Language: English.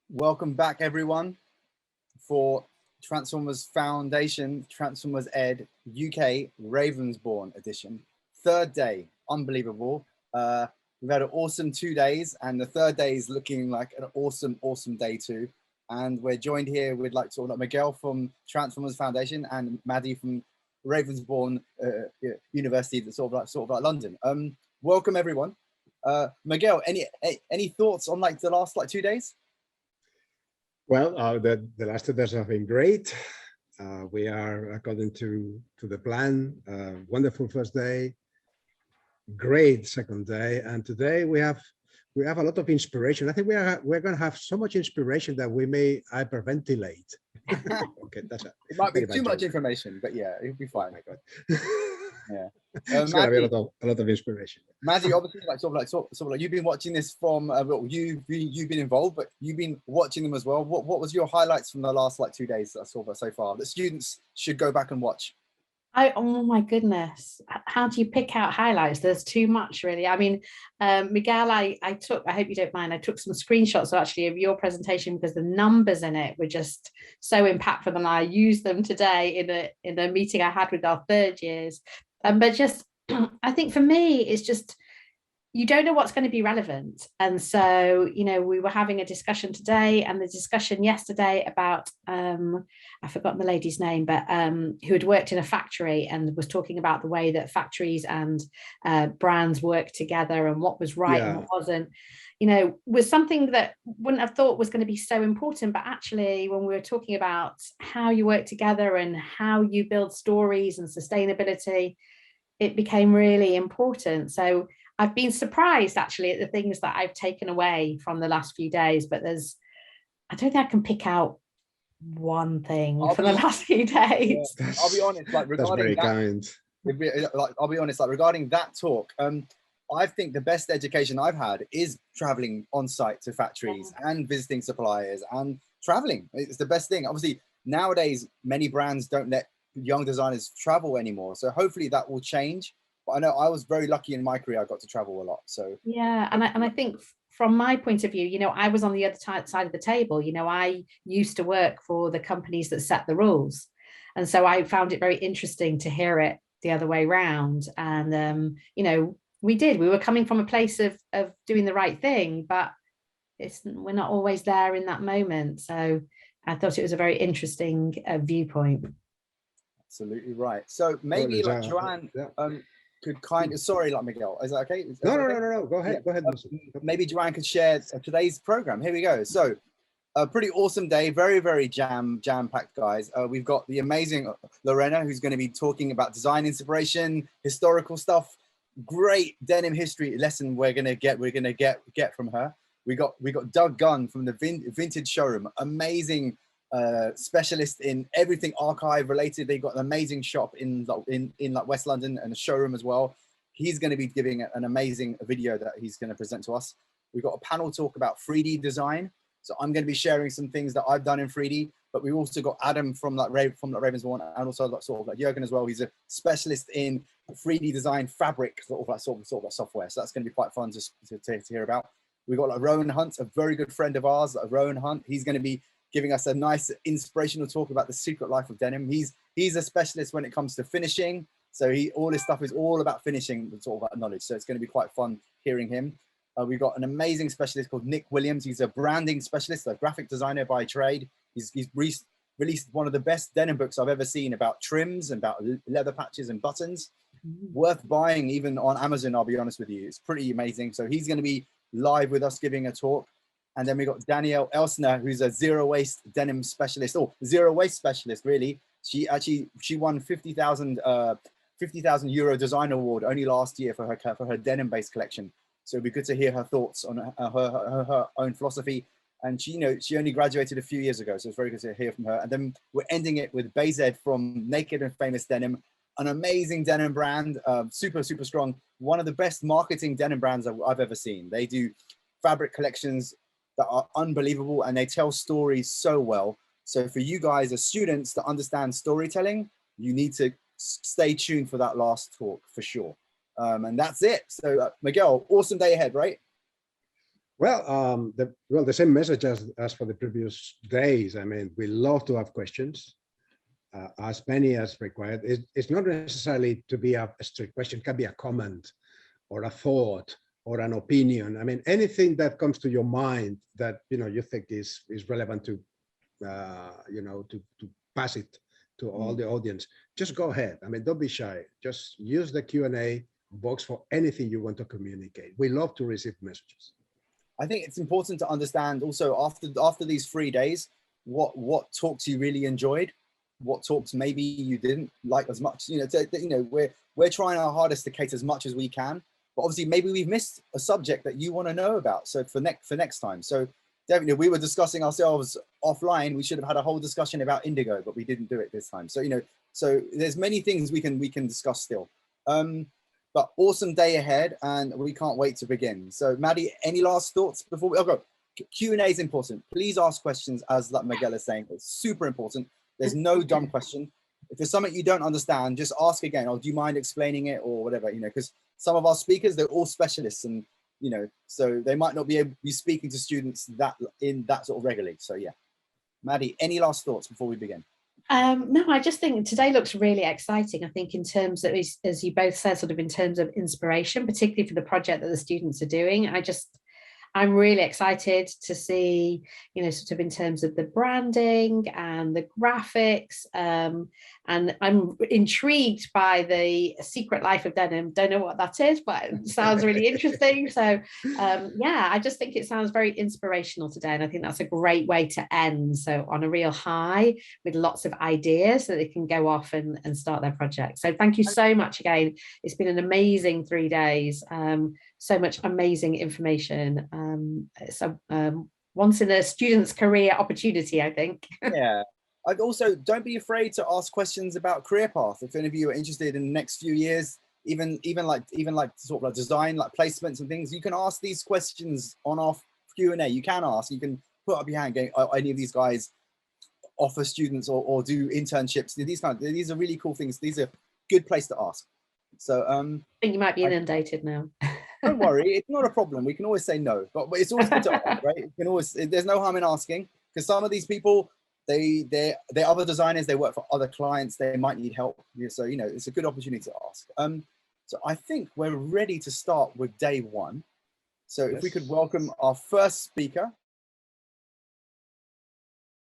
Welcome back, everyone, for Transformers Foundation, Transformers Ed UK Ravensbourne edition. Third day, unbelievable. We've had an awesome 2 days, and the third day is looking like an awesome day too. And we're joined here with Miguel from Transformers Foundation and Maddie from Ravensbourne University, that's sort of like London. Welcome, everyone. Miguel, any thoughts on the last 2 days? Well, the last 2 days have been great. We are according to the plan. Wonderful first day, great second day, and today we have a lot of inspiration. I think we're going to have so much inspiration that we may hyperventilate. Okay, it might be too much information, but yeah, it'll be fine. Yeah, it's going to be a lot of inspiration. Maddie, obviously, you've been watching this from you've been involved, but you've been watching them as well. What was your highlights from the last 2 days that I saw so far that students should go back and watch? Oh my goodness, how do you pick out highlights? There's too much, really. I mean, Miguel, I hope you don't mind, I took some screenshots actually of your presentation because the numbers in it were just so impactful, and I used them today in a meeting I had with our third years. But just, I think for me, it's just, you don't know what's going to be relevant. And so, we were having a discussion today and the discussion yesterday about, I've forgotten the lady's name, but who had worked in a factory and was talking about the way that factories and brands work together and what was right and what wasn't, was something that wouldn't have thought was going to be so important. But actually, when we were talking about how you work together and how you build stories and sustainability, it became really important. So I've been surprised actually at the things that I've taken away from the last few days, but I don't think I can pick out one thing from the last few days. Yeah, I'll be honest, regarding that talk, I think the best education I've had is traveling on site to factories and visiting suppliers and traveling. It's the best thing. Obviously, nowadays, many brands don't let young designers travel anymore. So hopefully that will change. But I know I was very lucky in my career. I got to travel a lot. So yeah, and I think from my point of view, I was on the other side of the table. I used to work for the companies that set the rules, and so I found it very interesting to hear it the other way around. And we were coming from a place of doing the right thing, but we're not always there in that moment. So I thought it was a very interesting viewpoint. Absolutely right. So maybe Joanne could sorry, Miguel, is that okay? No. Go ahead. Go ahead. Maybe Joanne could share today's program. Here we go. So a pretty awesome day, very jam-packed, guys. We've got the amazing Lorena, who's going to be talking about design inspiration, historical stuff. Great denim history lesson we're gonna get from her. We got Doug Gunn from the vintage showroom, amazing specialist in everything archive related. They've got an amazing shop in West London and a showroom as well. He's going to be giving an amazing video that he's going to present to us. We've got a panel talk about 3D design, so I'm going to be sharing some things that I've done in 3D. But we've also got Adam from Ravensbourne, and also Jürgen as well. He's a specialist in 3D design fabric sort of software. So that's going to be quite fun to hear about. We've got Rowan Hunt, a very good friend of ours, Rowan Hunt. He's going to be giving us a nice inspirational talk about the secret life of denim. He's a specialist when it comes to finishing. So all his stuff is all about finishing, sort of knowledge. So it's going to be quite fun hearing him. We've got an amazing specialist called Nick Williams. He's a branding specialist, a graphic designer by trade. He's released one of the best denim books I've ever seen about trims and about leather patches and buttons. Worth buying even on Amazon, I'll be honest with you. It's pretty amazing. So he's going to be live with us giving a talk. And then we got Danielle Elsner, who's a zero waste denim specialist, or zero waste specialist, really. She won 50,000 euro design award only last year for her denim based collection. So it'd be good to hear her thoughts on her own philosophy. And she only graduated a few years ago, so it's very good to hear from her. And then we're ending it with Bayzed from Naked and Famous Denim, an amazing denim brand, super strong. One of the best marketing denim brands I've ever seen. They do fabric collections that are unbelievable, and they tell stories so well. So for you guys as students to understand storytelling, you need to stay tuned for that last talk for sure. And that's it. So Miguel, awesome day ahead, right? Well, the same message as for the previous days. I mean, we love to have questions, as many as required. It's not necessarily to be a strict question. It can be a comment or a thought or an opinion. I mean, anything that comes to your mind that you think is relevant to to pass it to all the audience. Just go ahead. I mean, don't be shy. Just use the Q&A box for anything you want to communicate. We love to receive messages. I think it's important to understand also after these 3 days, what talks you really enjoyed, what talks maybe you didn't like as much. We're trying our hardest to cater as much as we can, but obviously maybe we've missed a subject that you want to know about. So for next time. So definitely, we were discussing ourselves offline. We should have had a whole discussion about indigo, but we didn't do it this time. So so there's many things we can discuss still. But awesome day ahead, and we can't wait to begin. So Maddie, any last thoughts before we go? Q&A is important. Please ask questions, as like Miguel is saying. It's super important. There's no dumb question. If there's something you don't understand, just ask again. Or do you mind explaining it or whatever? Because some of our speakers, they're all specialists, and so they might not be able to be speaking to students that sort of regularly. So yeah, Maddie, any last thoughts before we begin? No, I just think today looks really exciting. I think in terms of, as you both said, sort of in terms of inspiration, particularly for the project that the students are doing. I'm really excited to see, sort of in terms of the branding and the graphics. And I'm intrigued by the secret life of denim. Don't know what that is, but it sounds really interesting. So yeah, I just think it sounds very inspirational today. And I think that's a great way to end. So on a real high with lots of ideas so they can go off and start their project. So thank you so much again. It's been an amazing 3 days. So much amazing information. So once in a student's career opportunity, I think. Yeah. I'd also, don't be afraid to ask questions about career path. If any of you are interested in the next few years, even like sort of like design, like placements and things, you can ask these questions on our Q&A. You can ask, you can put up your hand going, oh, any of these guys offer students or do internships. These are really cool things. These are a good place to ask. So I think you might be inundated now. Don't worry, it's not a problem. We can always say no, but it's always good to ask, right? You can always, there's no harm in asking, because some of these people, they're other designers, they work for other clients, they might need help. So, it's a good opportunity to ask. So I think we're ready to start with day one. So if we could welcome our first speaker,